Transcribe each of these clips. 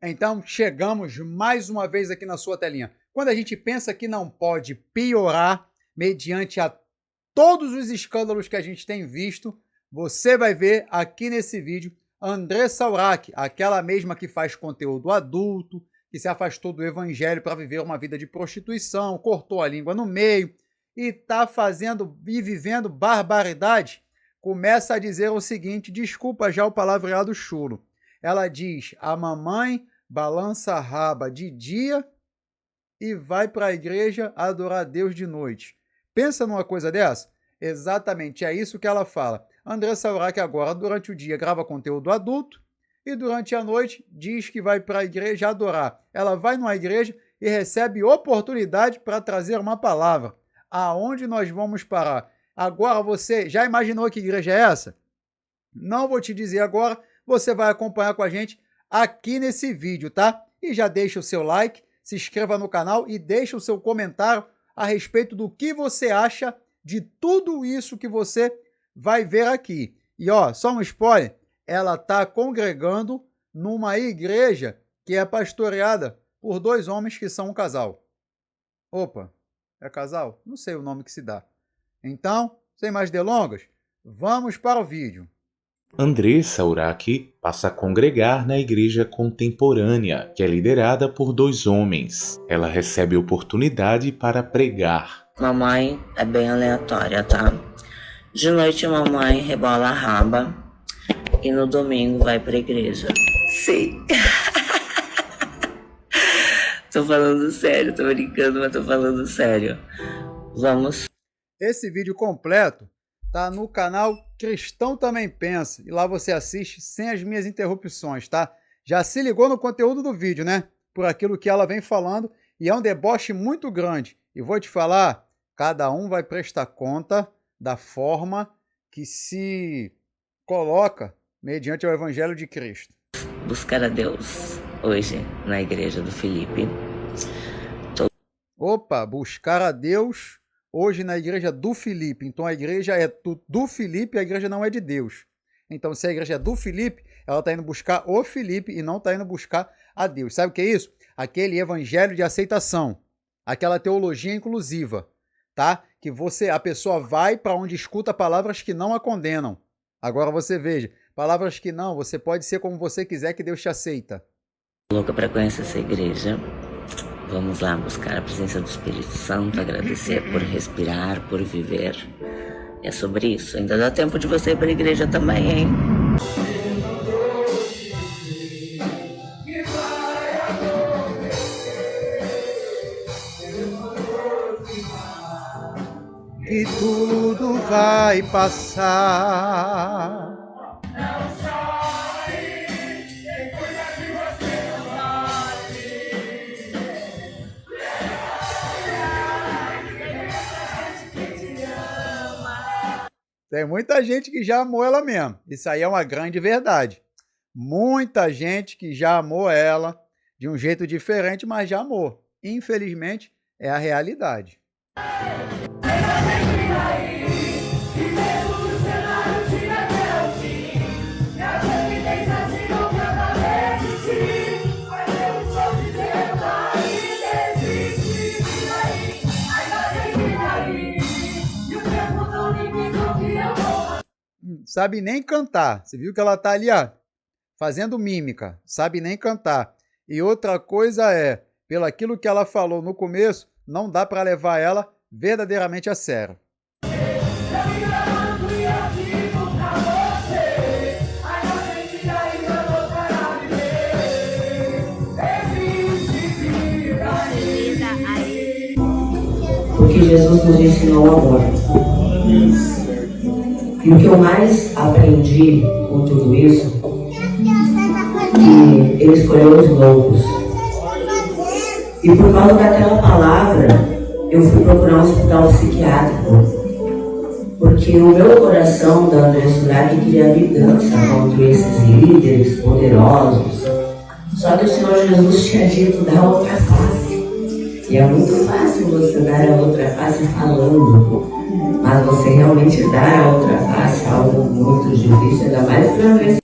Então, chegamos mais uma vez aqui na sua telinha. Quando a gente pensa que não pode piorar mediante a todos os escândalos que a gente tem visto, você vai ver aqui nesse vídeo Andressa Urach, aquela mesma que faz conteúdo adulto, que se afastou do evangelho para viver uma vida de prostituição, cortou a língua no meio e está fazendo e vivendo barbaridade, começa a dizer o seguinte, desculpa já o palavreado chulo. Ela diz, a mamãe balança a raba de dia e vai para a igreja adorar Deus de noite. Pensa numa coisa dessa? Exatamente, é isso que ela fala. Andressa Urach agora, durante o dia, grava conteúdo adulto e durante a noite diz que vai para a igreja adorar. Ela vai numa igreja e recebe oportunidade para trazer uma palavra. Aonde nós vamos parar? Agora você já imaginou que igreja é essa? Não vou te dizer agora, você vai acompanhar com a gente aqui nesse vídeo, tá? E já deixa o seu like, se inscreva no canal e deixa o seu comentário a respeito do que você acha de tudo isso que você vai ver aqui. E ó, só um spoiler, ela está congregando numa igreja que é pastoreada por 2 homens que são um casal. Opa, é casal? Não sei o nome que se dá. Então, sem mais delongas, vamos para o vídeo. Andressa Urach passa a congregar na igreja contemporânea, que é liderada por 2 homens. Ela recebe oportunidade para pregar. Mamãe é bem aleatória, tá? De noite mamãe rebola a raba e no domingo vai pra igreja. Sim. Tô falando sério, tô brincando, mas tô falando sério. Vamos. Esse vídeo completo tá no canal Cristão Também Pensa. E lá você assiste sem as minhas interrupções, tá? Já se ligou no conteúdo do vídeo, né? Por aquilo que ela vem falando. E é um deboche muito grande. E vou te falar, cada um vai prestar conta da forma que se coloca mediante o Evangelho de Cristo. Buscar a Deus hoje na igreja do Felipe. Opa, buscar a Deus hoje na igreja do Felipe. Então a igreja é do Felipe, a igreja não é de Deus. Então se a igreja é do Felipe, ela está indo buscar o Felipe e não está indo buscar a Deus. Sabe o que é isso? Aquele evangelho de aceitação, aquela teologia inclusiva, tá? Que a pessoa vai para onde escuta palavras que não a condenam. Agora você veja, palavras que não, você pode ser como você quiser que Deus te aceita. Louca para conhecer essa igreja. Vamos lá buscar a presença do Espírito Santo, agradecer por respirar, por viver. É sobre isso. Ainda dá tempo de você ir para a igreja também, hein? Que tudo vai passar. Tem muita gente que já amou ela mesmo. Isso aí é uma grande verdade. Muita gente que já amou ela de um jeito diferente, mas já amou. Infelizmente, é a realidade. Sabe nem cantar. Você viu que ela tá ali, ó, fazendo mímica. Sabe nem cantar. E outra coisa é, pelo aquilo que ela falou no começo, não dá para levar ela verdadeiramente a sério. Porque Jesus nos ensinou o amor. E o que eu mais aprendi com tudo isso, que ele escolheu os loucos. E por causa daquela palavra, eu fui procurar um hospital psiquiátrico. Porque o meu coração da Andressa Urach queria vingança contra esses líderes poderosos. Só que o Senhor Jesus tinha dito, dá outra face. E é muito fácil você dar a outra face falando. Mas você realmente dar a outra face é algo muito difícil, ainda mais para ver.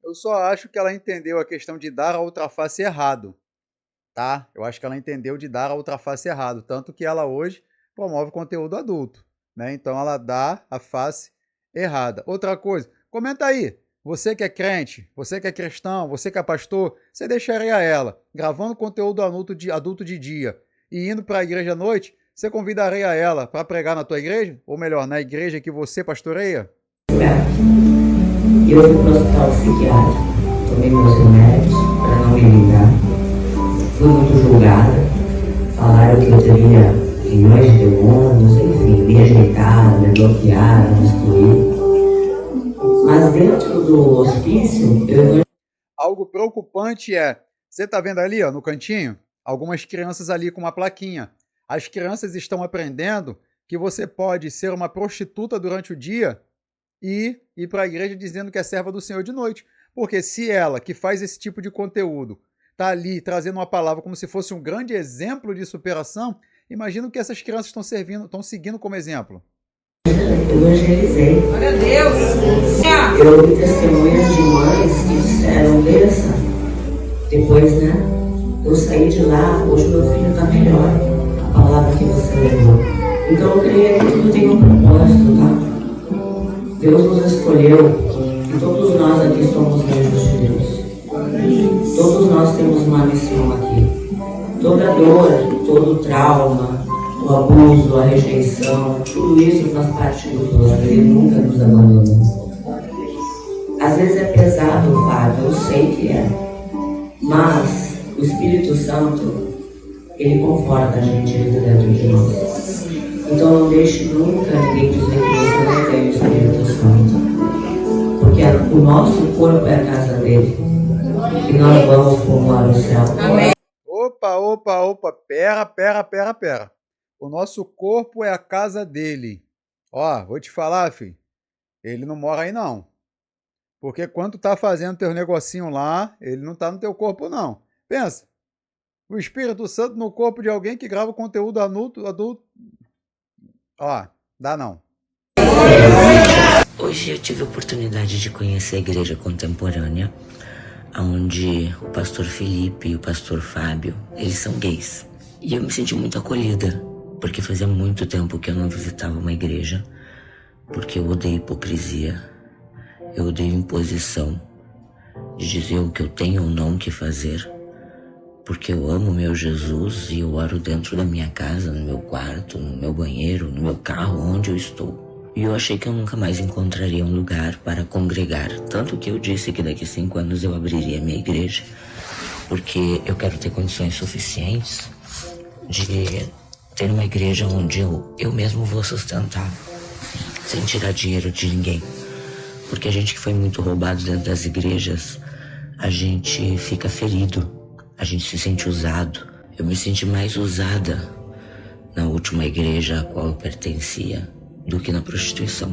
Eu só acho que ela entendeu a questão de dar a outra face errado, tá? Eu acho que ela entendeu de dar a outra face errado, tanto que ela hoje promove conteúdo adulto, né? Então ela dá a face errada. Outra coisa, comenta aí. Você que é crente, você que é cristão, você que é pastor, você deixaria ela gravando conteúdo adulto de dia e indo para a igreja à noite? Você convidaria ela para pregar na tua igreja? Ou melhor, na igreja que você pastoreia? Eu fui para o hospital psiquiátrico, tomei meus remédios para não me ligar. Fui muito julgada. Falaram que eu teria milhões de demônios, enfim, me rejeitaram, me bloquearam, me excluíram. Mas dentro do hospício, Algo preocupante é, você tá vendo ali, ó, no cantinho, algumas crianças ali com uma plaquinha. As crianças estão aprendendo que você pode ser uma prostituta durante o dia e ir para a igreja dizendo que é serva do Senhor de noite. Porque se ela, que faz esse tipo de conteúdo, tá ali trazendo uma palavra como se fosse um grande exemplo de superação, imagina o que essas crianças estão seguindo como exemplo. evangelizei. Glória a Deus! Eu ouvi testemunhas de mães que disseram, Bessa, depois, né? Eu saí de lá, hoje meu filho está melhor. A palavra que você levou. Então eu creio que tudo tem um propósito, tá? Deus nos escolheu e todos nós aqui somos anjos de Deus. Todos nós temos uma missão aqui. Toda dor, todo trauma, o abuso, a rejeição, tudo isso faz parte do plano. Ele nunca nos abandonou. Às vezes é pesado o fardo, eu sei que é. Mas o Espírito Santo, ele conforta a gente, ele está dentro de nós. Então não deixe nunca ninguém dizer que você não tem o Espírito Santo. Porque o nosso corpo é a casa dele. E nós vamos povoar o céu. Amém. Opa, pera. O nosso corpo é a casa dele. Ó, vou te falar, filho, ele não mora aí não. Porque quando tu tá fazendo teu negocinho lá, ele não tá no teu corpo não. Pensa, o Espírito Santo no corpo de alguém que grava conteúdo adulto. Ó, dá não. Hoje eu tive a oportunidade de conhecer a igreja contemporânea, onde o pastor Felipe e o pastor Fábio, eles são gays. E eu me senti muito acolhida, porque fazia muito tempo que eu não visitava uma igreja, porque eu odeio hipocrisia, eu odeio imposição, de dizer o que eu tenho ou não que fazer, porque eu amo meu Jesus e eu oro dentro da minha casa, no meu quarto, no meu banheiro, no meu carro, onde eu estou. E eu achei que eu nunca mais encontraria um lugar para congregar, tanto que eu disse que daqui a 5 anos eu abriria minha igreja, porque eu quero ter condições suficientes de ter uma igreja onde eu mesmo vou sustentar, sem tirar dinheiro de ninguém. Porque a gente que foi muito roubado dentro das igrejas, a gente fica ferido, a gente se sente usado. Eu me senti mais usada na última igreja a qual eu pertencia do que na prostituição.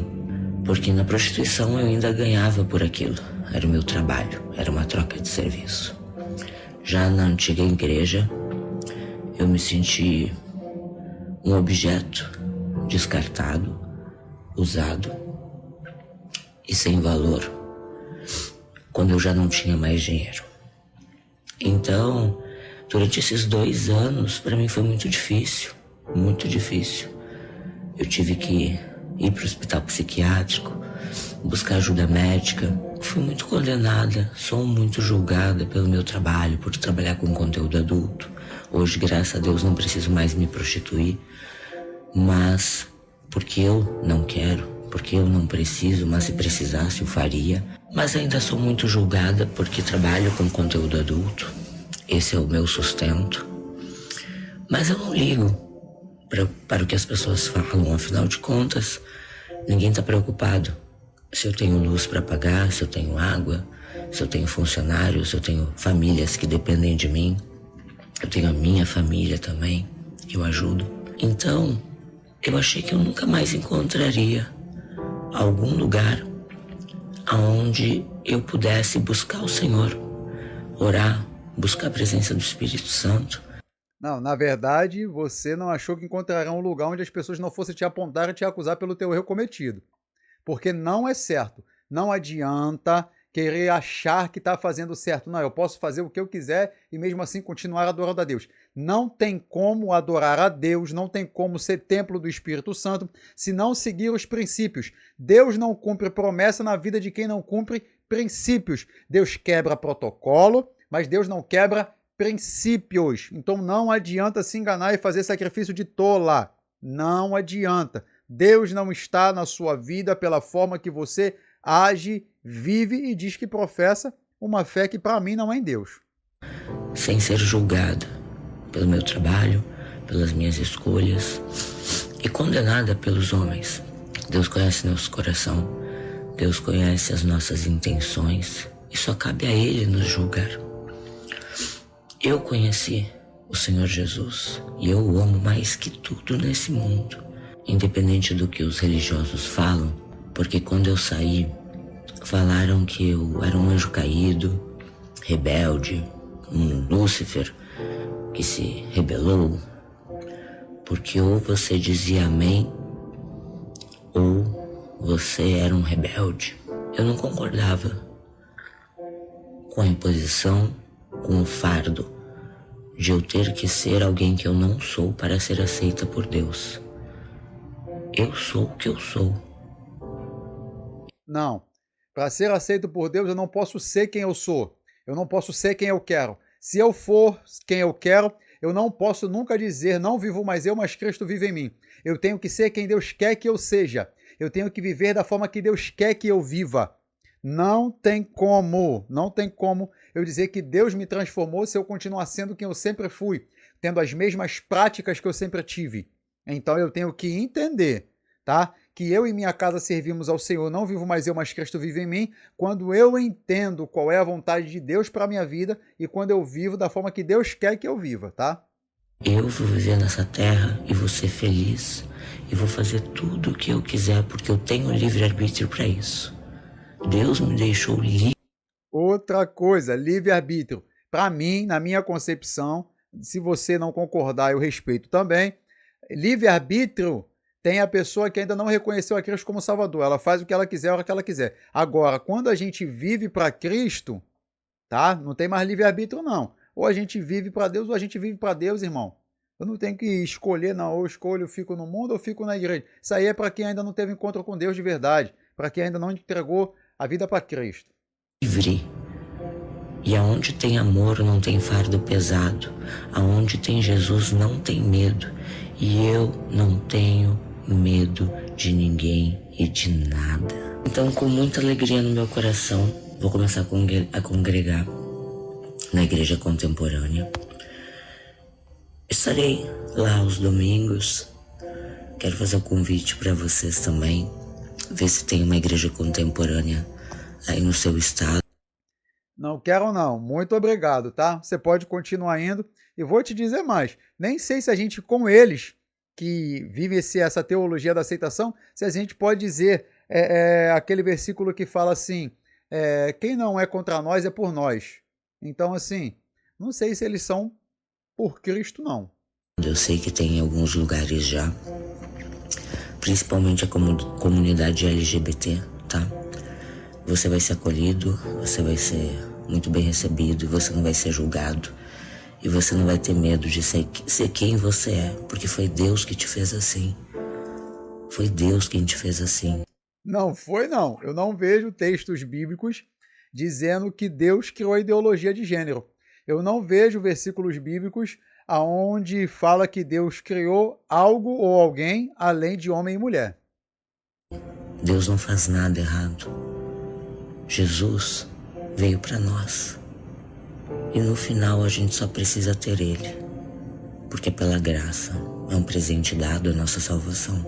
Porque na prostituição eu ainda ganhava por aquilo, era o meu trabalho, era uma troca de serviço. Já na antiga igreja, eu me senti um objeto descartado, usado e sem valor, quando eu já não tinha mais dinheiro. Então, durante esses 2 anos, para mim foi muito difícil, muito difícil. Eu tive que ir para o hospital psiquiátrico, buscar ajuda médica. Fui muito condenada, sou muito julgada pelo meu trabalho, por trabalhar com conteúdo adulto. Hoje, graças a Deus, não preciso mais me prostituir, mas porque eu não quero, porque eu não preciso, mas se precisasse eu faria. Mas ainda sou muito julgada porque trabalho com conteúdo adulto, esse é o meu sustento. Mas eu não ligo para o que as pessoas falam, afinal de contas, ninguém está preocupado se eu tenho luz para pagar, se eu tenho água, se eu tenho funcionários, se eu tenho famílias que dependem de mim. Eu tenho a minha família também, que eu ajudo. Então, eu achei que eu nunca mais encontraria algum lugar onde eu pudesse buscar o Senhor, orar, buscar a presença do Espírito Santo. Não, na verdade, você não achou que encontraria um lugar onde as pessoas não fossem te apontar e te acusar pelo teu erro cometido. Porque não é certo. Não adianta querer achar que está fazendo certo. Não, eu posso fazer o que eu quiser e mesmo assim continuar adorando a Deus. Não tem como adorar a Deus, não tem como ser templo do Espírito Santo se não seguir os princípios. Deus não cumpre promessa na vida de quem não cumpre princípios. Deus quebra protocolo, mas Deus não quebra princípios. Então não adianta se enganar e fazer sacrifício de tola. Não adianta. Deus não está na sua vida pela forma que você age, vive e diz que professa uma fé que para mim não é em Deus. Sem ser julgada pelo meu trabalho, pelas minhas escolhas e condenada pelos homens. Deus conhece nosso coração, Deus conhece as nossas intenções e só cabe a Ele nos julgar. Eu conheci o Senhor Jesus e eu o amo mais que tudo nesse mundo, independente do que os religiosos falam, porque quando eu saí, falaram que eu era um anjo caído, rebelde, um Lúcifer que se rebelou, porque ou você dizia amém, ou você era um rebelde. Eu não concordava com a imposição, com o fardo de eu ter que ser alguém que eu não sou para ser aceita por Deus. Eu sou o que eu sou. Não. Para ser aceito por Deus, eu não posso ser quem eu sou. Eu não posso ser quem eu quero. Se eu for quem eu quero, eu não posso nunca dizer, não vivo mais eu, mas Cristo vive em mim. Eu tenho que ser quem Deus quer que eu seja. Eu tenho que viver da forma que Deus quer que eu viva. Não tem como eu dizer que Deus me transformou se eu continuar sendo quem eu sempre fui, tendo as mesmas práticas que eu sempre tive. Então eu tenho que entender, tá? Que eu e minha casa servimos ao Senhor, não vivo mais eu, mas Cristo vive em mim, quando eu entendo qual é a vontade de Deus para a minha vida e quando eu vivo da forma que Deus quer que eu viva, tá? Eu vou viver nessa terra e vou ser feliz e vou fazer tudo o que eu quiser porque eu tenho livre-arbítrio para isso. Deus me deixou livre. Outra coisa, livre-arbítrio. Para mim, na minha concepção, se você não concordar, eu respeito também. Livre-arbítrio tem a pessoa que ainda não reconheceu a Cristo como Salvador. Ela faz o que ela quiser, a hora que ela quiser. Agora, quando a gente vive para Cristo, tá? Não tem mais livre-arbítrio, não. Ou a gente vive para Deus, ou a gente vive para Deus, irmão. Eu não tenho que escolher, não. Ou escolho, eu fico no mundo, ou fico na igreja. Isso aí é para quem ainda não teve encontro com Deus de verdade. Para quem ainda não entregou a vida para Cristo. E aonde tem amor não tem fardo pesado. Aonde tem Jesus não tem medo. E eu não tenho medo de ninguém e de nada. Então, com muita alegria no meu coração, vou começar a congregar na igreja contemporânea. Estarei lá aos domingos. Quero fazer um convite para vocês também. Ver se tem uma igreja contemporânea aí no seu estado. Não quero não, muito obrigado, tá? Você pode continuar indo e vou te dizer mais. Nem sei se a gente, com eles, que vive essa teologia da aceitação, se a gente pode dizer aquele versículo que fala assim, quem não é contra nós é por nós. Então, assim, não sei se eles são por Cristo, não. Eu sei que tem em alguns lugares já, principalmente a comunidade LGBT, tá? Você vai ser acolhido, você vai ser muito bem recebido, você não vai ser julgado. E você não vai ter medo de ser quem você é, porque foi Deus que te fez assim. Foi Deus quem te fez assim. Não foi, não. Eu não vejo textos bíblicos dizendo que Deus criou a ideologia de gênero. Eu não vejo versículos bíblicos aonde fala que Deus criou algo ou alguém além de homem e mulher. Deus não faz nada errado. Jesus veio para nós. E no final a gente só precisa ter Ele. Porque pela graça é um presente dado a nossa salvação.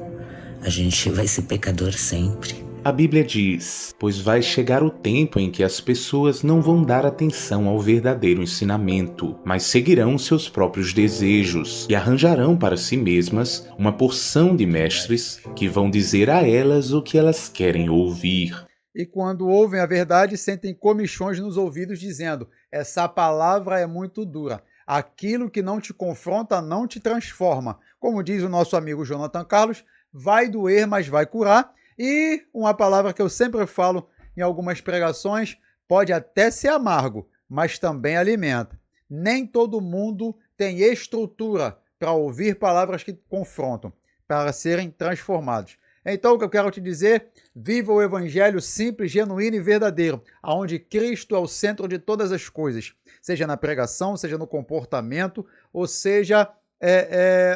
A gente vai ser pecador sempre. A Bíblia diz: pois vai chegar o tempo em que as pessoas não vão dar atenção ao verdadeiro ensinamento, mas seguirão seus próprios desejos e arranjarão para si mesmas uma porção de mestres que vão dizer a elas o que elas querem ouvir. E quando ouvem a verdade, sentem comichões nos ouvidos dizendo: essa palavra é muito dura. Aquilo que não te confronta não te transforma. Como diz o nosso amigo Jonathan Carlos, vai doer, mas vai curar. E uma palavra que eu sempre falo em algumas pregações: pode até ser amargo, mas também alimenta. Nem todo mundo tem estrutura para ouvir palavras que confrontam, para serem transformados. Então, o que eu quero te dizer, viva o evangelho simples, genuíno e verdadeiro, onde Cristo é o centro de todas as coisas, seja na pregação, seja no comportamento, ou seja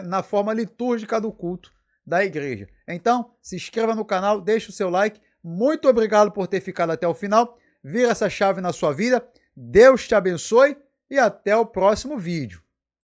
na forma litúrgica do culto da igreja. Então, se inscreva no canal, deixe o seu like. Muito obrigado por ter ficado até o final. Vira essa chave na sua vida. Deus te abençoe e até o próximo vídeo.